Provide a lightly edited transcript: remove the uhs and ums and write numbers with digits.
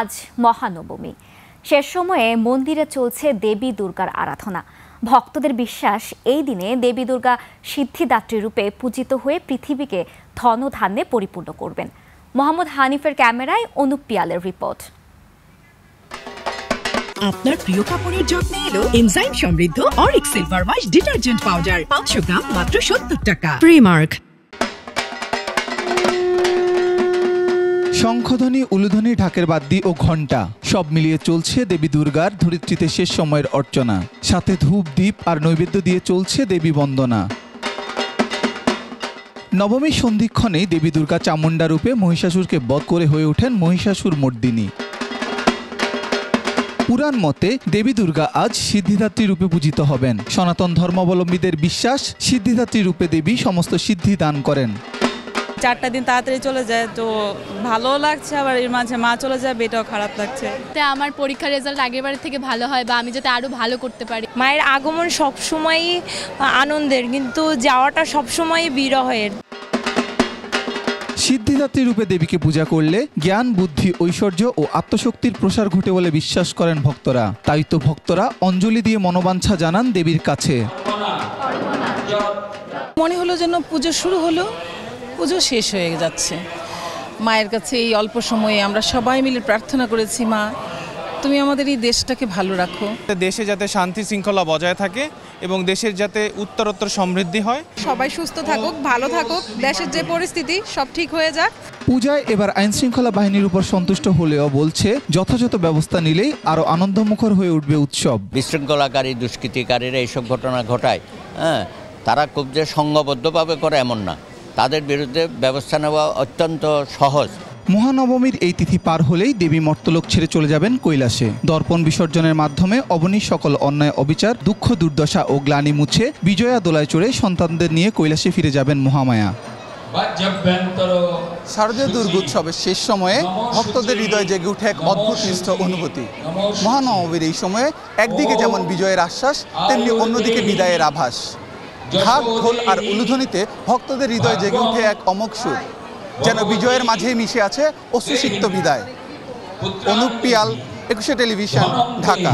আজ মহানবমী। শেষ সময়ে মন্দিরে চলছে দেবী দুর্গার আরাধনা। ভক্তদের বিশ্বাস, এই দিনে দেবী দুর্গা সিদ্ধিদাত্রী রূপে পূজিত হয়ে পৃথিবীকে ধনধান্যে পরিপূর্ণ করবেন। মোহাম্মদ হানিফের ক্যামেরায় অনুপ পিয়ালের রিপোর্ট। আপনার প্রিয় কাপড়ের যত্নে এলো এনজাইম সমৃদ্ধ Arik silver wash detergent powder 500 গ্রাম মাত্র 70 টাকা। প্রিমার্ক। শঙ্খধ্বনি, উলুধ্বনি, ঢাকের বাদ্যি ও ঘণ্টা সব মিলিয়ে চলছে দেবী দুর্গার ধরিত্রীতে শেষ সময়ের অর্চনা। সাথে ধূপ, দ্বীপ আর নৈবেদ্য দিয়ে চলছে দেবী বন্দনা। নবমী সন্ধিক্ষণে দেবী দুর্গা চামুণ্ডা রূপে মহিষাসুরকে বধ করে হয়ে ওঠেন মহিষাসুর মর্দিনী। পুরাণ মতে দেবী দুর্গা আজ সিদ্ধিদাত্রী রূপে পূজিত হবেন। সনাতন ধর্মাবলম্বীদের বিশ্বাস, সিদ্ধিদাত্রী রূপে দেবী সমস্ত সিদ্ধি দান করেন। 4টা দিন তাড়াতাড়ি চলে যায়, তো ভালো লাগছে, আবার এর মাঝে মা চলে যায়, এটাও খারাপ লাগছে। আমার পরীক্ষার রেজাল্ট আগেরবারের থেকে ভালো হয় বা আমি যাতে আরো ভালো করতে পারি। মায়ের আগমন সবসময়ই আনন্দের, কিন্তু যাওয়াটা সবসময়ই বিরহের। সিদ্ধিদাত্রী রূপে দেবীকে পূজা করলে জ্ঞান, বুদ্ধি, ঐশ্বর্য ও আত্মশক্তির প্রসার ঘটে বলে বিশ্বাস করেন ভক্তরা। তাই তো ভক্তরা অঞ্জলি দিয়ে মনোবাঞ্ছা জানান দেবীর কাছে। মনে হলো যেন পুজো শুরু হলো, পুজো শেষ হয়ে যাচ্ছে। মায়ের কাছে এই অল্প সময়ে আমরা সবাই মিলে প্রার্থনা করেছি, মা তুমি আমাদের এই দেশটাকে ভালো রাখো। দেশে যাতে শান্তি শৃঙ্খলা বজায় থাকে এবং দেশের যাতে উত্তরোত্তর সমৃদ্ধি হয়। সবাই সুস্থ থাকুক, ভালো থাকুক, দেশের যে পরিস্থিতি সব ঠিক হয়ে যাক। পূজায় এবার আইনশৃঙ্খলা বাহিনীর উপর সন্তুষ্ট হলেও বলছে যথাযথ ব্যবস্থা নিলেই আরো আনন্দমুখর হয়ে উঠবে উৎসব। বিশৃঙ্খলাকারী, দুষ্কৃতিকারীরা এইসব ঘটনা ঘটায়, তারা খুব যে সংঘবদ্ধভাবে করে এমন না, তাদের বিরুদ্ধে ব্যবস্থা নেওয়া অত্যন্ত সহজ। মহানবমীর এই তিথি পার হলেই দেবী মর্তলোক ছেড়ে চলে যাবেন কৈলাসে। দর্পণ বিসর্জনের মাধ্যমে অবনীর সকল অন্যায়, অবিচার, দুঃখ, দুর্দশা ও গ্লানি মুছে বিজয়া দোলায় চড়ে সন্তানদের নিয়ে কৈলাসে ফিরে যাবেন মহামায়া। শারদীয় দুর্গোৎসবের শেষ সময়ে ভক্তদের হৃদয়ে জেগে উঠে এক অদ্ভুত নিষ্ঠ অনুভূতি। মহানবমীর এই সময়ে একদিকে যেমন বিজয়ের আশ্বাস, তেমনি অন্যদিকে বিদায়ের আভাস। ঢাক, ঢোল আর উলুধ্বনিতে ভক্তদের হৃদয়ে জেগে উঠে এক অমোঘ সুর, যেন বিজয়ের মাঝেই মিশে আছে অশ্রুসিক্ত বিদায়। অনুপ পিয়াল, 21 টেলিভিশন, ঢাকা।